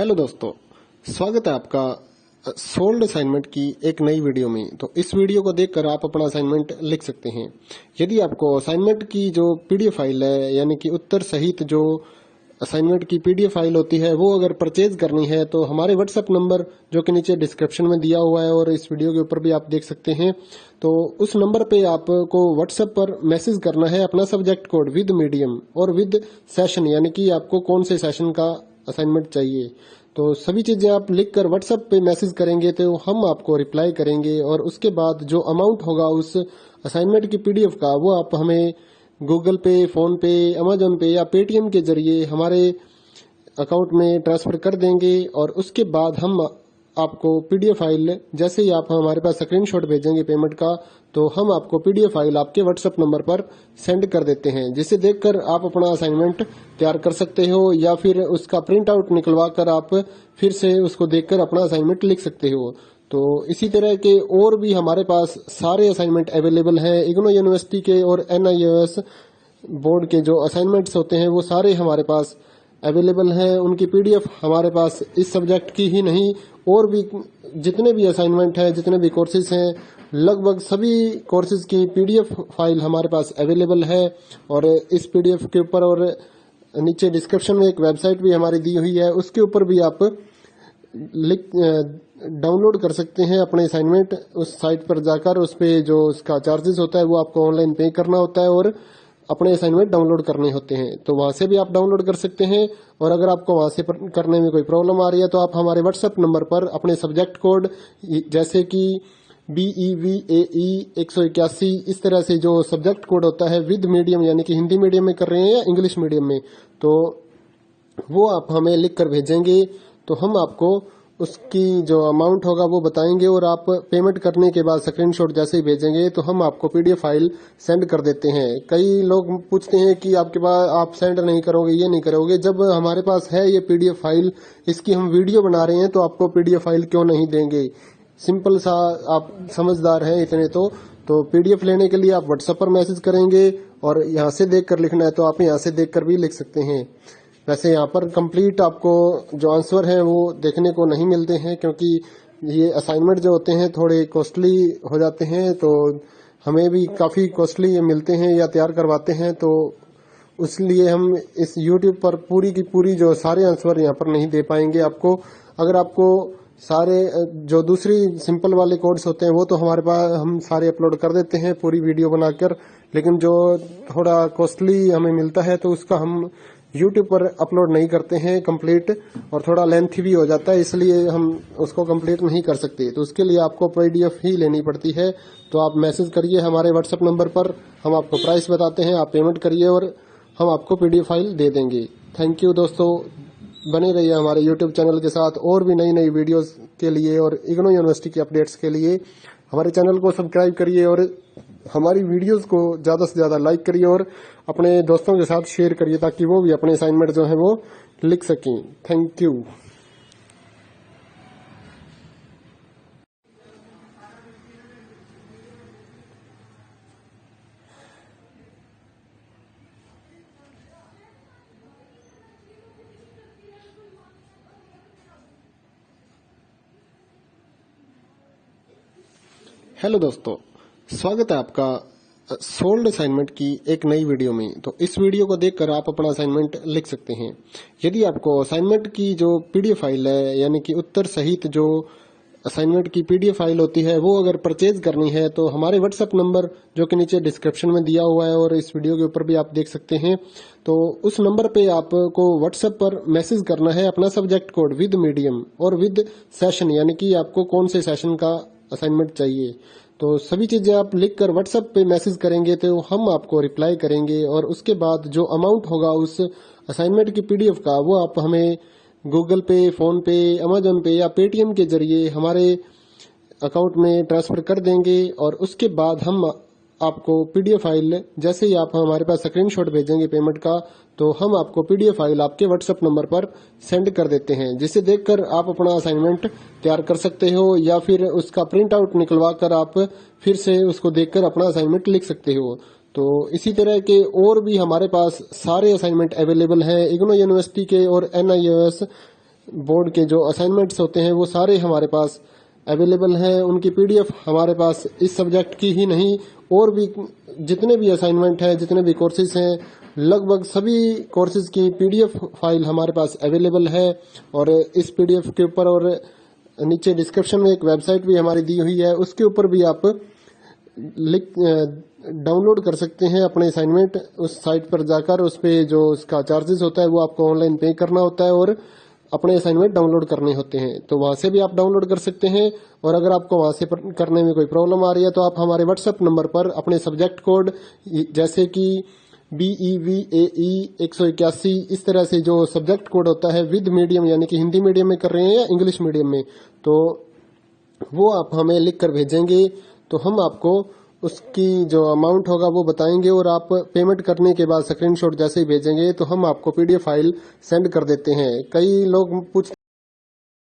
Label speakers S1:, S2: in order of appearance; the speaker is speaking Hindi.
S1: हेलो दोस्तों, स्वागत है आपका सोल्ड असाइनमेंट की एक नई वीडियो में। तो इस वीडियो को देखकर आप अपना असाइनमेंट लिख सकते हैं। यदि आपको असाइनमेंट की जो पीडीएफ फाइल है, यानी कि उत्तर सहित जो असाइनमेंट की पीडीएफ फाइल होती है, वो अगर परचेज करनी है तो हमारे व्हाट्सएप नंबर जो कि नीचे डिस्क्रिप्शन में दिया हुआ है और इस वीडियो के ऊपर भी आप देख सकते हैं, तो उस नंबर पे आपको व्हाट्सएप पर मैसेज करना है अपना सब्जेक्ट कोड विद मीडियम और विद सेशन, यानी कि आपको कौन से सेशन का असाइनमेंट चाहिए। तो सभी चीजें आप लिखकर व्हाट्सएप पे मैसेज करेंगे तो हम आपको रिप्लाई करेंगे और उसके बाद जो अमाउंट होगा उस असाइनमेंट की पीडीएफ का, वो आप हमें गूगल पे, फोन पे, अमेजोन पे या पेटीएम के जरिए हमारे अकाउंट में ट्रांसफर कर देंगे। और उसके बाद हम आपको पीडीएफ फाइल, जैसे ही आप हमारे पास स्क्रीनशॉट भेजेंगे पेमेंट का, तो हम आपको पीडीएफ फाइल आपके व्हाट्सएप नंबर पर सेंड कर देते हैं, जिसे देखकर आप अपना असाइनमेंट तैयार कर सकते हो या फिर उसका प्रिंट आउट निकलवा कर आप फिर से उसको देखकर अपना असाइनमेंट लिख सकते हो। तो इसी तरह के और भी हमारे पास सारे असाइनमेंट अवेलेबल हैं। इग्नो यूनिवर्सिटी के और NIOS बोर्ड के जो असाइनमेंट्स होते हैं वो सारे हमारे पास अवेलेबल हैं। उनकी पीडीएफ हमारे पास इस सब्जेक्ट की ही नहीं, और भी जितने भी असाइनमेंट हैं, जितने भी कोर्सेज हैं, लगभग सभी कोर्सेज की पीडीएफ फाइल हमारे पास अवेलेबल है। और इस पीडीएफ के ऊपर और नीचे डिस्क्रिप्शन में एक वेबसाइट भी हमारी दी हुई है, उसके ऊपर भी आप डाउनलोड कर सकते हैं अपने असाइनमेंट। उस साइट पर जाकर उस पे जो उसका चार्जेस होता है वो आपको ऑनलाइन पे करना होता है और अपने असाइनमेंट डाउनलोड करने होते हैं, तो वहां से भी आप डाउनलोड कर सकते हैं। और अगर आपको वहां से करने में कोई प्रॉब्लम आ रही है तो आप हमारे व्हाट्सएप नंबर पर अपने सब्जेक्ट कोड, जैसे कि BEVAE 181, इस तरह से जो सब्जेक्ट कोड होता है विद मीडियम, यानी कि हिंदी मीडियम में कर रहे हैं या इंग्लिश मीडियम में, तो वो आप हमें लिख कर भेजेंगे तो हम आपको उसकी जो अमाउंट होगा वो बताएंगे। और आप पेमेंट करने के बाद स्क्रीनशॉट जैसे ही भेजेंगे तो हम आपको पीडीएफ फाइल सेंड कर देते हैं। कई लोग पूछते हैं कि आपके पास आप सेंड नहीं करोगे, ये नहीं करोगे। जब हमारे पास है ये पीडीएफ फाइल, इसकी हम वीडियो बना रहे हैं, तो आपको पीडीएफ फाइल क्यों नहीं देंगे। सिंपल सा, आप समझदार हैं इतने तो पीडीएफ लेने के लिए आप व्हाट्सएप पर मैसेज करेंगे और यहाँ से देख कर लिखना है तो आप यहाँ से देख कर भी लिख सकते हैं। वैसे यहाँ पर कंप्लीट आपको जो आंसर है वो देखने को नहीं मिलते हैं, क्योंकि ये असाइनमेंट जो होते हैं थोड़े कॉस्टली हो जाते हैं, तो हमें भी काफी कॉस्टली मिलते हैं या तैयार करवाते हैं, तो इसलिए हम इस YouTube पर पूरी की पूरी जो सारे आंसर यहाँ पर नहीं दे पाएंगे आपको। अगर आपको सारे जो दूसरी सिंपल वाले कोड्स होते हैं वो तो हमारे पास हम सारे अपलोड कर देते हैं पूरी वीडियो बनाकर, लेकिन जो थोड़ा कॉस्टली हमें मिलता है तो उसका हम YouTube पर अपलोड नहीं करते हैं कंप्लीट, और थोड़ा लेंथी भी हो जाता है, इसलिए हम उसको कंप्लीट नहीं कर सकते। तो उसके लिए आपको पीडीएफ ही लेनी पड़ती है। तो आप मैसेज करिए हमारे व्हाट्सएप नंबर पर, हम आपको प्राइस बताते हैं, आप पेमेंट करिए और हम आपको पीडीएफ फाइल दे देंगे। थैंक यू दोस्तों, बने रहिए हमारे YouTube चैनल के साथ और भी नई नई वीडियोस के लिए और इग्नो यूनिवर्सिटी की अपडेट्स के लिए हमारे चैनल को सब्सक्राइब करिए और हमारी वीडियोस को ज्यादा से ज्यादा लाइक करिए और अपने दोस्तों के साथ शेयर करिए, ताकि वो भी अपने असाइनमेंट जो है वो लिख सकें। Thank you. हेलो दोस्तों, स्वागत है आपका सोल्ड असाइनमेंट की एक नई वीडियो में। तो इस वीडियो को देखकर आप अपना असाइनमेंट लिख सकते हैं। यदि आपको असाइनमेंट की जो पीडीएफ फाइल है, यानी कि उत्तर सहित जो असाइनमेंट की पीडीएफ फाइल होती है, वो अगर परचेज करनी है तो हमारे व्हाट्सएप नंबर जो कि नीचे डिस्क्रिप्शन में दिया हुआ है और इस वीडियो के ऊपर भी आप देख सकते हैं, तो उस नंबर पे आपको व्हाट्सएप पर मैसेज करना है अपना सब्जेक्ट कोड विद मीडियम और विद सेशन, यानी कि आपको कौन से सेशन का असाइनमेंट चाहिए। तो सभी चीजें आप लिखकर व्हाट्सएप पे मैसेज करेंगे तो हम आपको रिप्लाई करेंगे और उसके बाद जो अमाउंट होगा उस असाइनमेंट की पीडीएफ का, वो आप हमें गूगल पे, फोन पे, अमेजोन पे या पेटीएम के जरिए हमारे अकाउंट में ट्रांसफर कर देंगे। और उसके बाद हम आपको पीडीएफ फाइल, जैसे ही आप हमारे पास स्क्रीनशॉट भेजेंगे पेमेंट का, तो हम आपको पीडीएफ फाइल आपके व्हाट्सएप नंबर पर सेंड कर देते हैं, जिसे देखकर आप अपना असाइनमेंट तैयार कर सकते हो या फिर उसका प्रिंट आउट निकलवा कर आप फिर से उसको देखकर अपना असाइनमेंट लिख सकते हो। तो इसी तरह के और भी हमारे पास सारे असाइनमेंट अवेलेबल हैं। इग्नो यूनिवर्सिटी के और NIOS बोर्ड के जो असाइनमेंट्स होते हैं वो सारे हमारे पास अवेलेबल हैं। उनकी पीडीएफ हमारे पास इस सब्जेक्ट की ही नहीं और भी जितने भी असाइनमेंट हैं, जितने भी कोर्सेज हैं, लगभग सभी कोर्सेज की पीडीएफ फाइल हमारे पास अवेलेबल है। और इस पीडीएफ के ऊपर और नीचे डिस्क्रिप्शन में एक वेबसाइट भी हमारी दी हुई है, उसके ऊपर भी आप डाउनलोड कर सकते हैं अपने असाइनमेंट। उस साइट पर जाकर उस पे जो उसका चार्जेस होता है वो आपको ऑनलाइन पे करना होता है और अपने असाइनमेंट डाउनलोड करने होते हैं। तो वहां से भी आप डाउनलोड कर सकते हैं। और अगर आपको वहां से करने में कोई प्रॉब्लम आ रही है तो आप हमारे व्हाट्सएप नंबर पर अपने सब्जेक्ट कोड जैसे कि BEVAE 181 इस तरह से जो सब्जेक्ट कोड होता है विद मीडियम, यानी कि हिंदी मीडियम में कर रहे हैं या इंग्लिश मीडियम में, तो वो आप हमें लिख कर भेजेंगे तो हम आपको उसकी जो अमाउंट होगा वो बताएंगे। और आप पेमेंट करने के बाद स्क्रीनशॉट जैसे ही भेजेंगे तो हम आपको पीडीएफ फाइल सेंड कर देते हैं। कई लोग पूछते